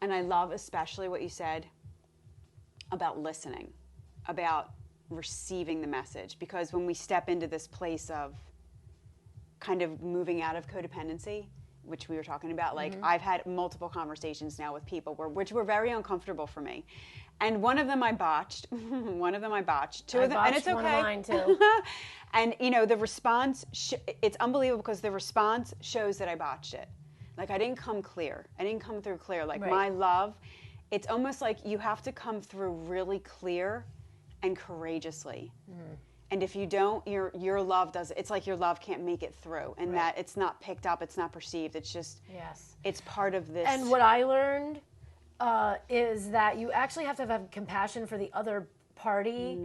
And I love especially what you said about listening, about receiving the message. Because when we step into this place of kind of moving out of codependency, which we were talking about, like I've had multiple conversations now with people which were very uncomfortable for me. And one of them I botched. One of them I botched. Two of them, and it's okay. One of mine too. And you know, the response, it's unbelievable because the response shows that I botched it. Like I didn't come clear. I didn't come through clear. Like my love, it's almost like you have to come through really clear and courageously. And if you don't, your love does. It's like your love can't make it through, and that it's not picked up, it's not perceived. It's just it's part of this. And what I learned is that you actually have to have compassion for the other party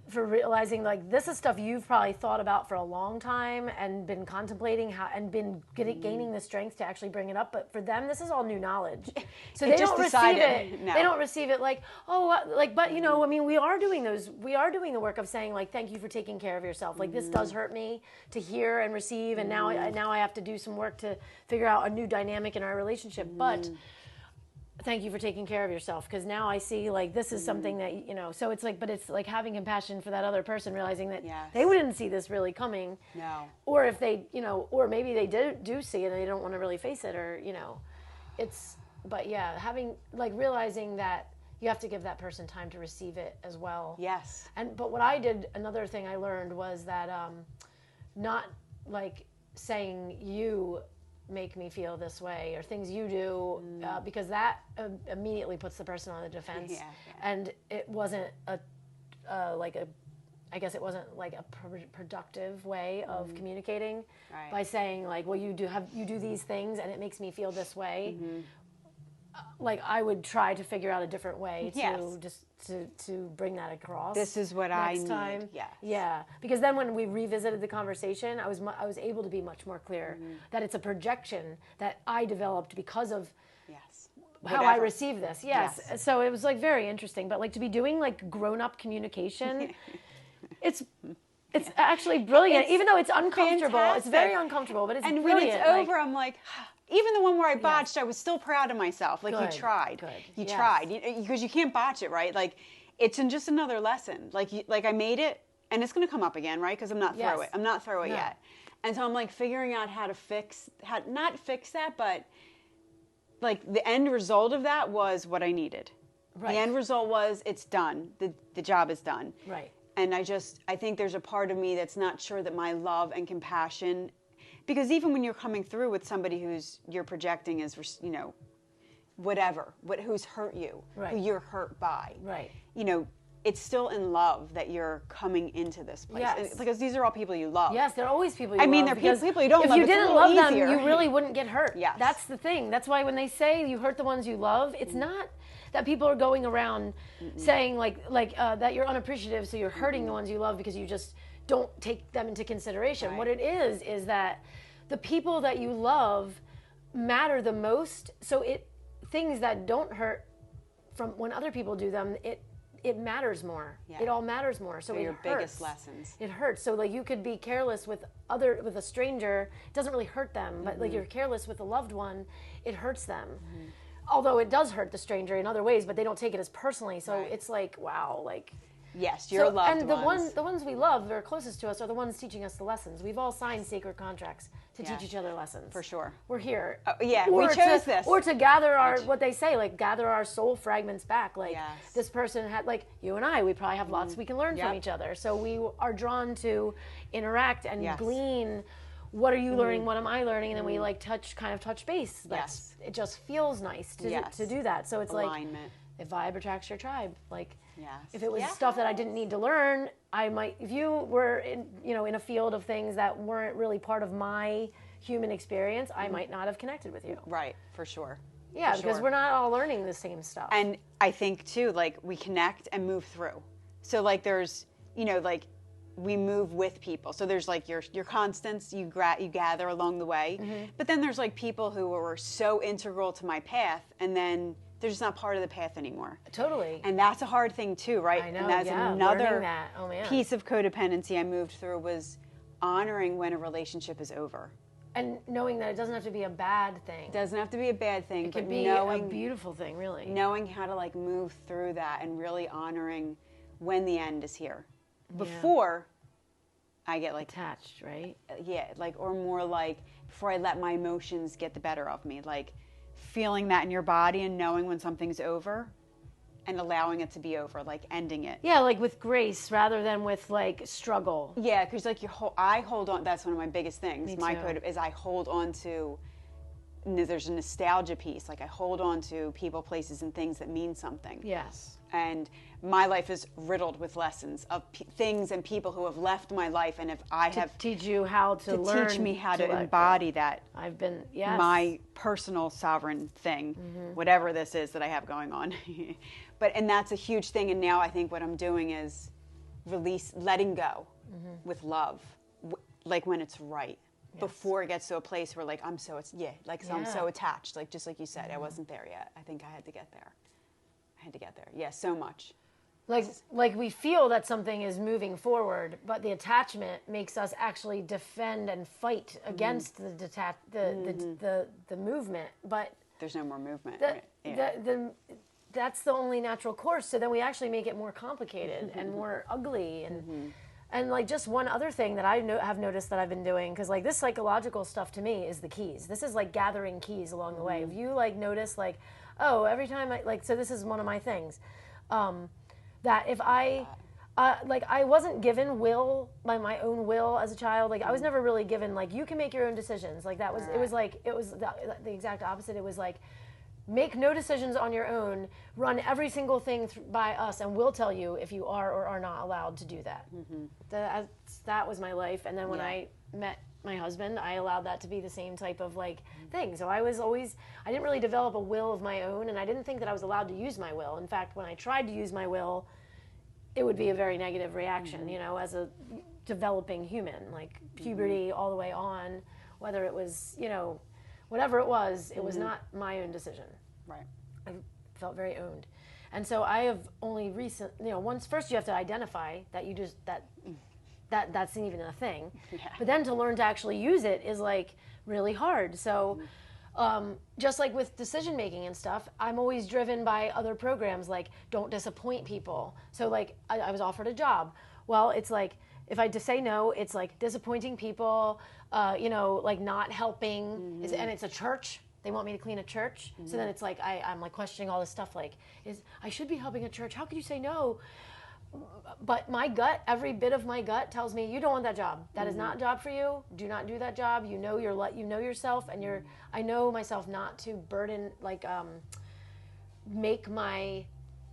for realizing like this is stuff you've probably thought about for a long time and been contemplating how and been gaining the strength to actually bring it up, but for them this is all new knowledge, so they don't receive it. No. They don't receive it like, oh, like, but you know, I mean, we are doing the work of saying like, thank you for taking care of yourself, like this does hurt me to hear and receive, and now I have to do some work to figure out a new dynamic in our relationship, but thank you for taking care of yourself, because now I see like this is something that, you know, so it's like, but it's like having compassion for that other person, realizing that they wouldn't see this really coming. No. Or if they, you know, or maybe they do see it and they don't want to really face it, or, you know, it's, but yeah, having like realizing that you have to give that person time to receive it as well. Yes. But what I did, another thing I learned was that not like saying you make me feel this way or things you do, because that immediately puts the person on the defense. And it wasn't I guess it wasn't like a productive way of communicating by saying like, well, you do these things and it makes me feel this way. Like I would try to figure out a different way to bring that across. This is what I need. Time. Yeah. Because then when we revisited the conversation, I was able to be much more clear that it's a projection that I developed because of how I receive this. Yes. So it was like very interesting. But like to be doing like grown-up communication, it's actually brilliant. Even though it's uncomfortable, fantastic. It's very uncomfortable. But it's and brilliant. When it's over, I'm like. Even the one where I botched, I was still proud of myself. Like, you tried. You tried. Because you can't botch it, right? Like, it's just another lesson. Like I made it, and it's going to come up again, right? Because I'm not through it. I'm not through it yet. And so I'm, like, figuring out how to not fix that, but, like, the end result of that was what I needed. Right. The end result was it's done. The job is done. Right. And I think there's a part of me that's not sure that my love and compassion. Because even when you're coming through with somebody who's you're projecting as, you know, who's hurt you, who you're hurt by, you know, it's still in love that you're coming into this place. Yes. Because these are all people you love. Yes, they're always people you love. I mean, they're people you don't love. If you didn't love them, you really wouldn't get hurt. Yes. That's the thing. That's why when they say you hurt the ones you love, it's not that people are going around saying like that you're unappreciative, so you're hurting the ones you love because you just don't take them into consideration. What it is that the people that you love matter the most. So things that don't hurt from when other people do them, it matters more. Yeah. It all matters more. So your biggest lessons. It hurts. So like you could be careless with a stranger. It doesn't really hurt them, but like you're careless with a loved one, it hurts them. Although it does hurt the stranger in other ways, but they don't take it as personally. So it's like, wow, like. Yes, your loved ones. And the ones we love that are closest to us are the ones teaching us the lessons. We've all signed sacred contracts to teach each other lessons. For sure. We're here. We chose this. Or to gather what they say, like gather our soul fragments back. Like this person had, like you and I, we probably have lots we can learn from each other. So we are drawn to interact and glean. What are you learning? What am I learning? And then we like touch base. It just feels nice to do that. So it's alignment. Like if vibe attracts your tribe, like. If it was stuff that I didn't need to learn, I might. If you were in a field of things that weren't really part of my human experience, I might not have connected with you. Right, for sure. Yeah, because we're not all learning the same stuff. And I think too, like we connect and move through. So like there's, like we move with people. So there's like your constants you gather along the way. But then there's like people who were so integral to my path, and then. They're just not part of the path anymore. Totally. And that's a hard thing too, right? I know, and that's another piece of codependency I moved through was honoring when a relationship is over. And knowing that it doesn't have to be a bad thing. It doesn't have to be a bad thing. It could be a beautiful thing, really. Knowing how to like move through that and really honoring when the end is here. Before I get like attached, right? Yeah, like, or more like before I let my emotions get the better of me, like feeling that in your body and knowing when something's over and allowing it to be over, like ending it. Yeah, like with grace rather than with like struggle. Yeah, because like I hold on. That's one of my biggest things. Me My too. code is I hold on to. There's a nostalgia piece. Like I hold on to people, places, and things that mean something. Yes. And my life is riddled with lessons of things and people who have left my life, and if I have teach you how to learn, teach me how to embody that. I've been my personal sovereign thing, whatever this is that I have going on. And that's a huge thing. And now I think what I'm doing is letting go with love, like when it's right. Yes. Before it gets to a place where like I'm so attached, like just like you said, I wasn't there yet. I think I had to get there. Yeah, so much. Like we feel that something is moving forward, but the attachment makes us actually defend and fight against the movement. But there's no more movement. Right? That's the only natural course. So then we actually make it more complicated and more ugly and. And like just one other thing that I have noticed that I've been doing, because like this psychological stuff to me is the keys. This is like gathering keys along the way. If you like notice like, oh, every time so this is one of my things, that if I wasn't given will by my own will as a child. Like I was never really given like you can make your own decisions. Like that was it was the exact opposite. It was like. Make no decisions on your own. Run every single thing by us, and we'll tell you if you are or are not allowed to do that. That was my life. And then when I met my husband, I allowed that to be the same type of like thing. So I didn't really develop a will of my own, and I didn't think that I was allowed to use my will. In fact, when I tried to use my will, it would be a very negative reaction, as a developing human, like puberty all the way on, whether it was, whatever it was not my own decision. Right. I felt very owned. And so I have only first you have to identify that you just, that's even a thing. Yeah. But then to learn to actually use it is like really hard. So just like with decision making and stuff, I'm always driven by other programs like don't disappoint people. So like I was offered a job. Well, it's like, if I just say no, it's like disappointing people, like not helping, and it's a church. They want me to clean a church. So then it's like, I'm like questioning all this stuff like, I should be helping a church. How could you say no? But my gut, every bit of my gut tells me, you don't want that job. That is not a job for you. Do not do that job. You know yourself, and I know myself not to burden, like, make my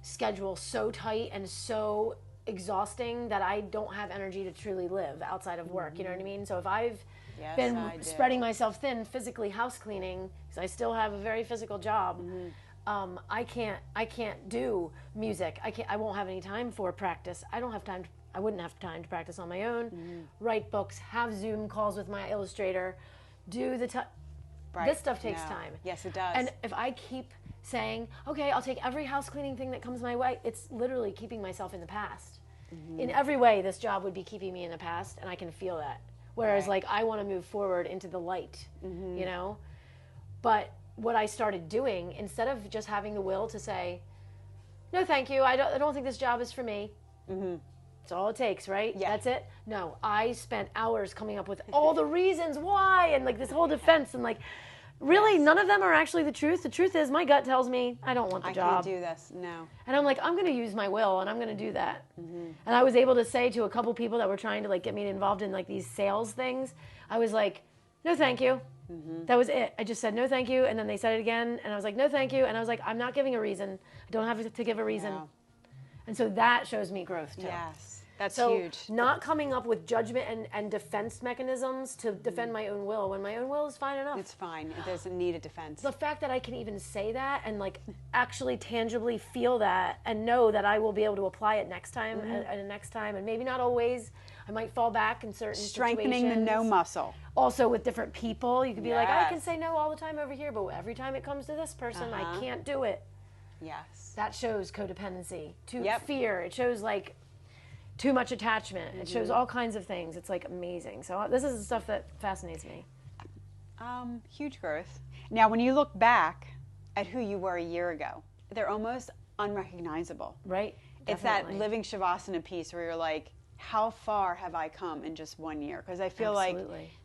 schedule so tight and so exhausting that I don't have energy to truly live outside of work. You know what I mean? So if I've been spreading myself thin physically house cleaning, because I still have a very physical job, I can't do music. I won't have any time for practice. I wouldn't have time to practice on my own, write books, have Zoom calls with my illustrator, do the this stuff takes time. Yes, it does. And if I keep saying, okay, I'll take every house cleaning thing that comes my way, it's literally keeping myself in the past. In every way, this job would be keeping me in the past, and I can feel that. Whereas, like, I want to move forward into the light, But what I started doing, instead of just having the will to say, no, thank you, I don't think this job is for me. That's all it takes, right? Yeah. That's it? No, I spent hours coming up with all the reasons why, and, like, this whole defense, and, like, really, none of them are actually the truth. The truth is, my gut tells me I don't want the job. I can't do this, no. And I'm like, I'm going to use my will, and I'm going to do that. And I was able to say to a couple people that were trying to like get me involved in like these sales things, I was like, no, thank you. That was it. I just said, no, thank you. And then they said it again, and I was like, no, thank you. And I was like, I'm not giving a reason. I don't have to give a reason. No. And so that shows me growth, too. Yes. That's so huge. Not coming up with judgment and defense mechanisms to defend my own will when my own will is fine enough. It's fine. It doesn't need a defense. The fact that I can even say that and like actually tangibly feel that and know that I will be able to apply it next time and next time, and maybe not always. I might fall back in certain Strengthening situations. the no muscle. Also with different people. You could be like, I can say no all the time over here, but every time it comes to this person, I can't do it. Yes. That shows codependency. Fear. It shows like too much attachment. It shows all kinds of things. It's like amazing. So this is the stuff that fascinates me. Huge growth. Now, when you look back at who you were a year ago, they're almost unrecognizable. Right. It's that living Shavasana piece where you're like, how far have I come in just 1 year? Because I feel like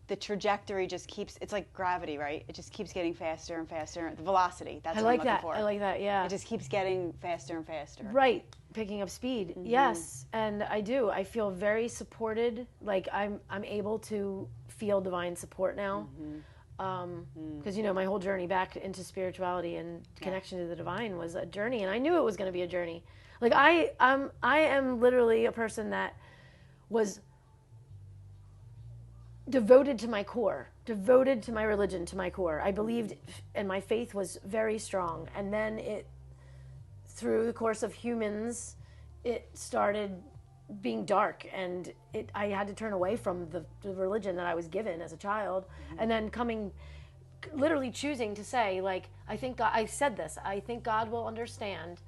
the trajectory just keeps, it's like gravity, right? It just keeps getting faster and faster. The velocity, that's what I'm looking for. I like that, yeah. It just keeps getting faster and faster. Right, picking up speed, yes. And I do. I feel very supported. Like I'm able to feel divine support now. Because, you know, my whole journey back into spirituality and connection to the divine was a journey. And I knew it was going to be a journey. Like I am literally a person that was devoted to my core, devoted to my religion, to my core. I believed, and my faith was very strong. And then through the course of humans, it started being dark, and I had to turn away from the religion that I was given as a child, and then literally choosing to say, like, I think God, I said this, I think God will understand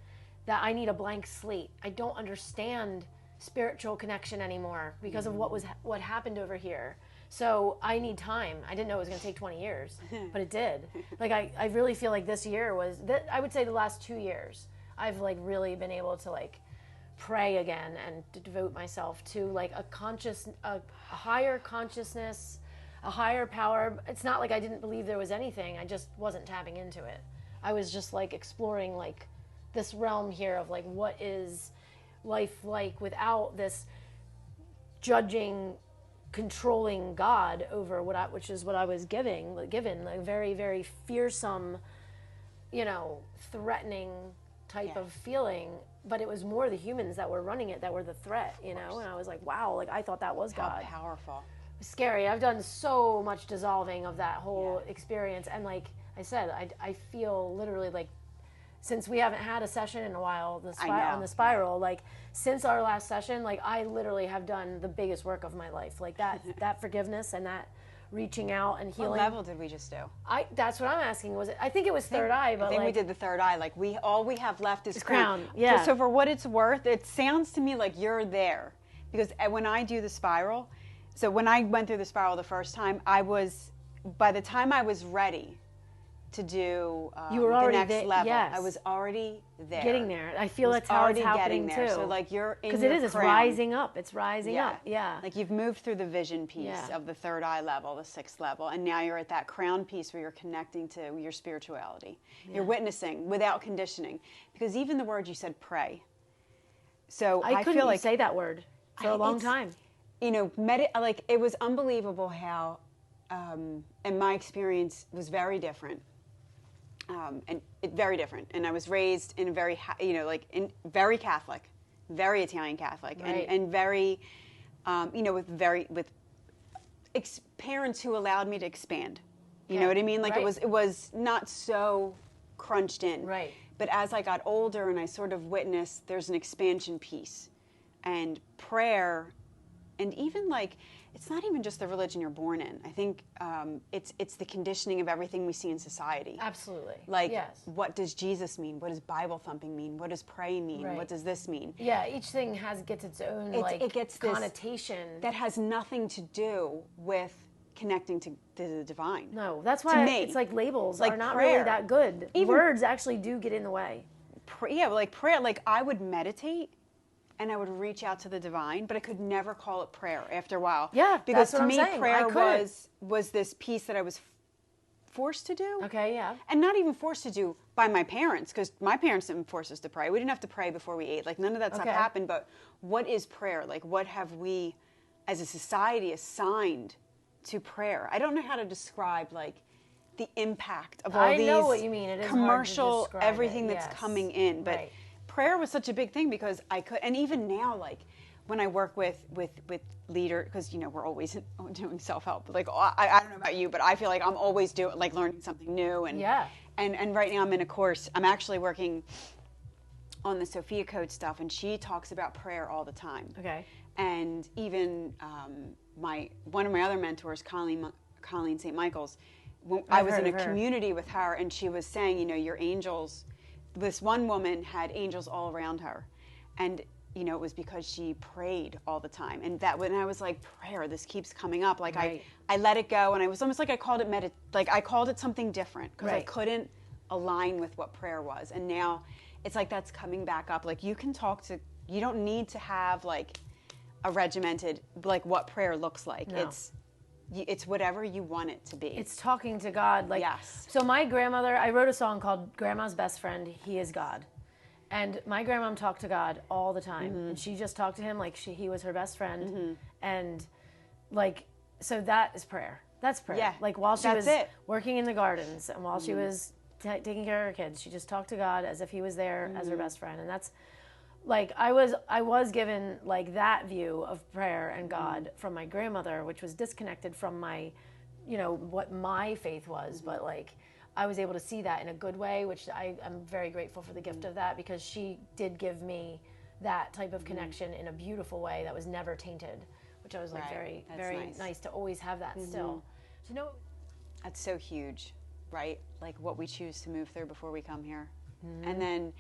that I need a blank slate. I don't understand spiritual connection anymore because of what happened over here. So I need time. I didn't know it was going to take 20 years, but it did. Like I really feel like this year I would say the last 2 years, I've like really been able to like pray again and to devote myself to like a higher consciousness, a higher power. It's not like I didn't believe there was anything. I just wasn't tapping into it. I was just like exploring like this realm here of like, what is life like without this judging, controlling God over which is what I was given, like very, very fearsome, you know, threatening type of feeling. But it was more the humans that were running it that were the threat, you know. And I was like, wow, like I thought that was God. How powerful. It was scary. I've done so much dissolving of that whole experience, and like I said, I feel literally like, since we haven't had a session in a while, on the spiral, like since our last session, like I literally have done the biggest work of my life. Like that forgiveness and that reaching out and healing. What level did we just do? That's what I'm asking. I think it was third eye, but I think we did the third eye. Like all we have left is crown. Yeah. So for what it's worth, it sounds to me like you're there, because when I do the spiral, so when I went through the spiral the first time, by the time I was ready to do you were the already next level, yes. I was already there. Getting there. I feel that's how it's happening too. So like you're in because your it is. It's crown. rising up. It's rising up. Yeah. Like you've moved through the vision piece of the third eye level, the sixth level, and now you're at that crown piece where you're connecting to your spirituality. Yeah. You're witnessing without conditioning, because even the word you said, pray. So I couldn't feel like say that word for a long time. You know, like it was unbelievable how, and my experience was very different. Very different, and I was raised in a very, very Catholic, very Italian Catholic, right. and very, with parents who allowed me to expand. You know what I mean? Like it was not so crunched in. Right. But as I got older and I sort of witnessed, there's an expansion piece, and prayer, and even like. It's not even just the religion you're born in. I think it's the conditioning of everything we see in society. Absolutely. Like, what does Jesus mean? What does Bible thumping mean? What does praying mean? Right. What does this mean? Yeah, each thing gets its own it gets connotation. That has nothing to do with connecting to the divine. No, that's why it's like labels are not prayer, really that good. Even words actually do get in the way. Like prayer, like I would meditate and I would reach out to the divine, but I could never call it prayer after a while. Yeah, because that's what to me, I'm saying. Prayer was this piece that I was forced to do. Okay, yeah. And not even forced to do by my parents, because my parents didn't force us to pray. We didn't have to pray before we ate. Like none of that stuff happened. But what is prayer? Like what have we, as a society, assigned to prayer? I don't know how to describe like the impact of all these know what you mean. It is commercial hard to describe everything that's coming in, but. Prayer was such a big thing because I could, and even now, like when I work with leader, because we're always doing self-help. Like I don't know about you, but I feel like I'm always learning something new. And and right now I'm in a course. I'm actually working on the Sophia Code stuff, and she talks about prayer all the time. Okay. And even one of my other mentors, Colleen St. Michael's, I was in a community with her, and she was saying, your angels. This one woman had angels all around her, and it was because she prayed all the time. And that when I was like, prayer, this keeps coming up. Like I let it go, and I was almost like I called it something different because I couldn't align with what prayer was. And now it's like that's coming back up. Like you don't need to have like a regimented, like what prayer looks like. No. It's whatever you want it to be. It's talking to God. Like, yes. So my grandmother, I wrote a song called Grandma's Best Friend, He is God. And my grandma talked to God all the time. And she just talked to him like he was her best friend. And like, so that is prayer. That's prayer. Yeah, like while she was working in the gardens and while she was taking care of her kids, she just talked to God as if he was there as her best friend. And that's like, I was given like that view of prayer and God from my grandmother, which was disconnected from my, what my faith was. But like, I was able to see that in a good way, which I'm very grateful for the gift of that, because she did give me that type of connection in a beautiful way that was never tainted, which I was like very nice to always have that still. So that's so huge, right? Like what we choose to move through before we come here. And then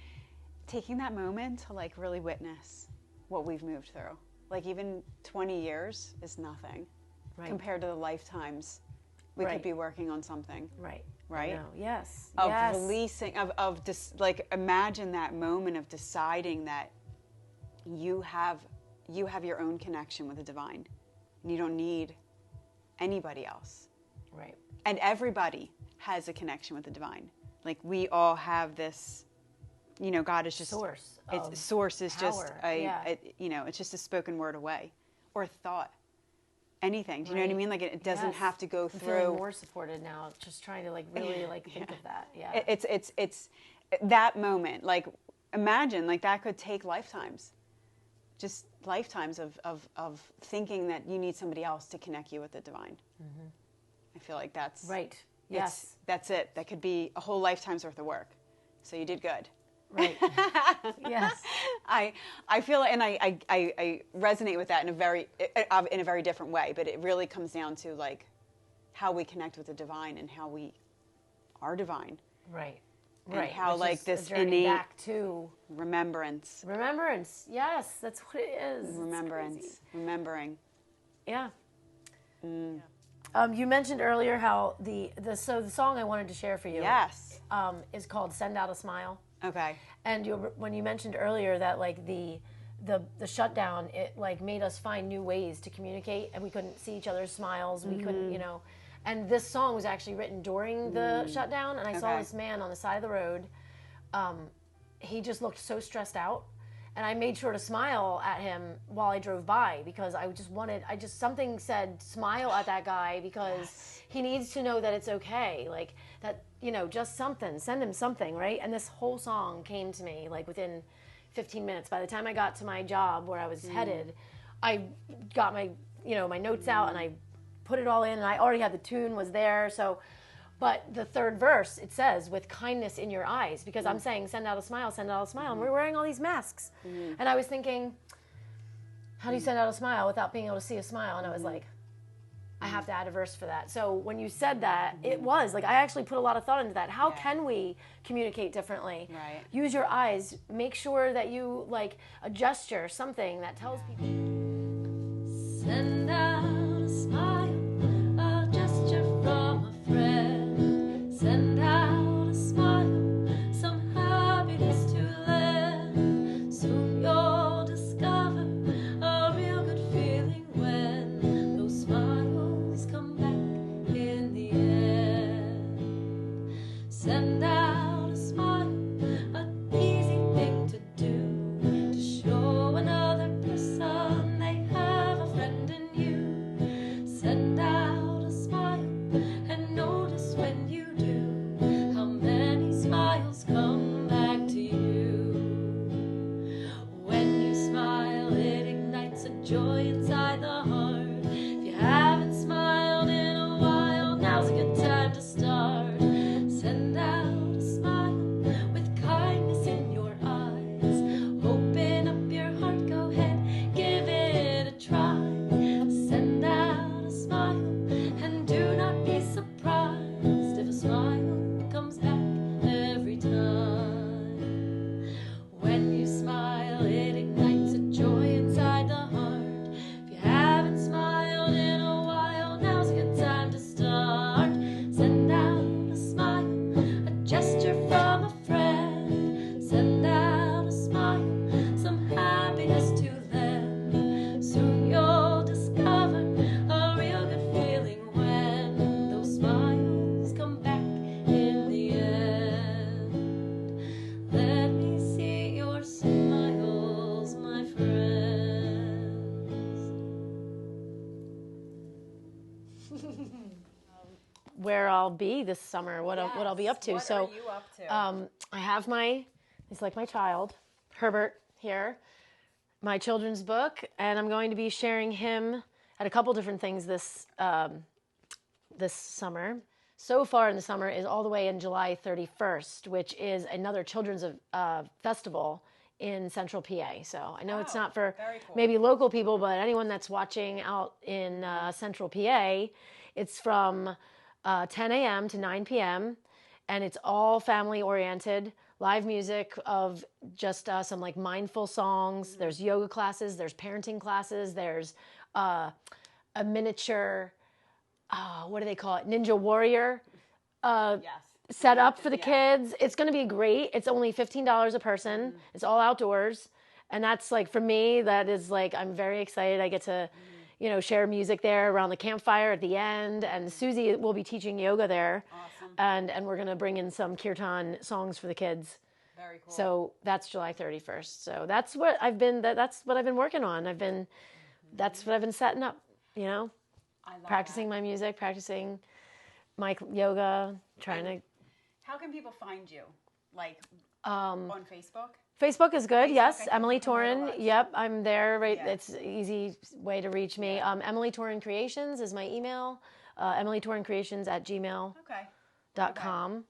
taking that moment to like really witness what we've moved through. Like even 20 years is nothing compared to the lifetimes we could be working on something. Right? Yes. Of releasing, of just like imagine that moment of deciding that you have your own connection with the divine, and you don't need anybody else. Right. And everybody has a connection with the divine. Like we all have this. God is just source. Source is power. Just it's just a spoken word away, or a thought. Anything. Do you know what I mean? Like it doesn't have to go through. I'm feeling more supported now. Just trying to like really like think of that. Yeah. It's that moment. Like imagine like that could take lifetimes. Just lifetimes of thinking that you need somebody else to connect you with the divine. I feel like that's right. Yes. That's it. That could be a whole lifetime's worth of work. So you did good. Right. Yes. I feel, and I resonate with that in a very different way. But it really comes down to like how we connect with the divine and how we are divine. Right. And how like this innate back to remembrance. Remembrance. Yes, that's what it is. Remembrance. Remembering. Yeah. You mentioned earlier how the song I wanted to share for you. Yes. Is called "Send Out a Smile." Okay. And when you mentioned earlier that like the shutdown, it like made us find new ways to communicate, and we couldn't see each other's smiles. We couldn't, And this song was actually written during the shutdown, and I saw this man on the side of the road. He just looked so stressed out, and I made sure to smile at him while I drove by, because something said smile at that guy, because he needs to know that it's okay. Like that, just something, send him something, right? And this whole song came to me like within 15 minutes. By the time I got to my job where I was headed, I got my, my notes out and I put it all in, and I already had the tune was there. So, but the third verse, it says, with kindness in your eyes, because I'm saying, send out a smile, and we're wearing all these masks. And I was thinking, how do you send out a smile without being able to see a smile? And I was like, I have to add a verse for that. So when you said that, it was like, I actually put a lot of thought into that. How can we communicate differently? Right. Use your eyes. Make sure that you like a gesture, something that tells people. Send out a smile, a gesture from a friend. Send out a smile, some happiness to lend. Soon you'll discover a real good feeling when those smiles come back in the end. Send out a smile, an easy thing to do, to show another person they have a friend in you. Send out a smile and notice when you do how many smiles come back to you. When you smile, it ignites a joy inside the heart. If you haven't smiled in a while, now's a good time to start. Send out a smile with kindness in your eyes. Open up your heart, go ahead, give it a try. Send out a smile and do not be surprised if a smile comes back every time. When you smile, it ignites a from a friend. Send out a smile, some happiness to them. Soon you'll discover a real good feeling when those smiles come back in the end. Let me see your smiles, my friends. Where I'll be this summer, what I'll be up to. What are you up to? I have he's like my child, Herbert here, my children's book, and I'm going to be sharing him at a couple different things this summer. So far in the summer is all the way in July 31st, which is another children's festival in Central PA. So I know it's not for maybe local people, but anyone that's watching out in Central PA, it's from 10 a.m. to 9 p.m. and it's all family oriented, live music of just some like mindful songs. There's yoga classes, there's parenting classes, there's a miniature, what do they call it? Ninja warrior set up for the kids. It's going to be great. It's only $15 a person. It's all outdoors. And that's like, for me, that is like, I'm very excited. I get to, share music there around the campfire at the end. And Susie will be teaching yoga there. Awesome. And we're going to bring in some kirtan songs for the kids. Very cool. So that's July 31st. So that's what I've been working on. That's what I've been setting up, I love practicing that. my music, practicing my yoga, trying to. How can people find you? Like on Facebook? Facebook is good, yes. I Emily can promote a Turin, lot. yep, I'm there. Right, Yeah. it's an easy way to reach me. Yeah. Emily Turin Creations is my email. EmilyTurinCreations@gmail.com. Okay.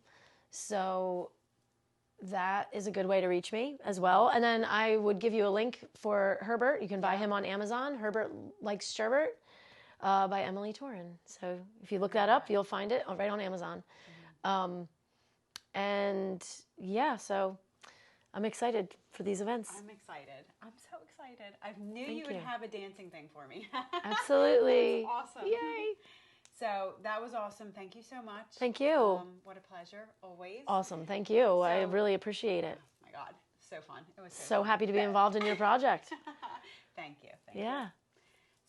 So that is a good way to reach me as well. And then I would give you a link for Herbert. You can buy him on Amazon. Herbert Likes Sherbert by Emily Turin. So if you look that up, you'll find it right on Amazon. And yeah, so I'm excited for these events. I'm excited. I'm so excited. I knew Thank you would you. have a dancing thing for me. Absolutely. That's awesome. Yay. So that was awesome. Thank you so much. Thank you. What a pleasure, always. Awesome. Thank you. I really appreciate it. Oh my God, so fun. It was So fun. happy to be involved in your project. Thank you. Yeah.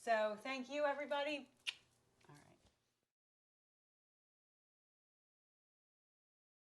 So thank you, everybody.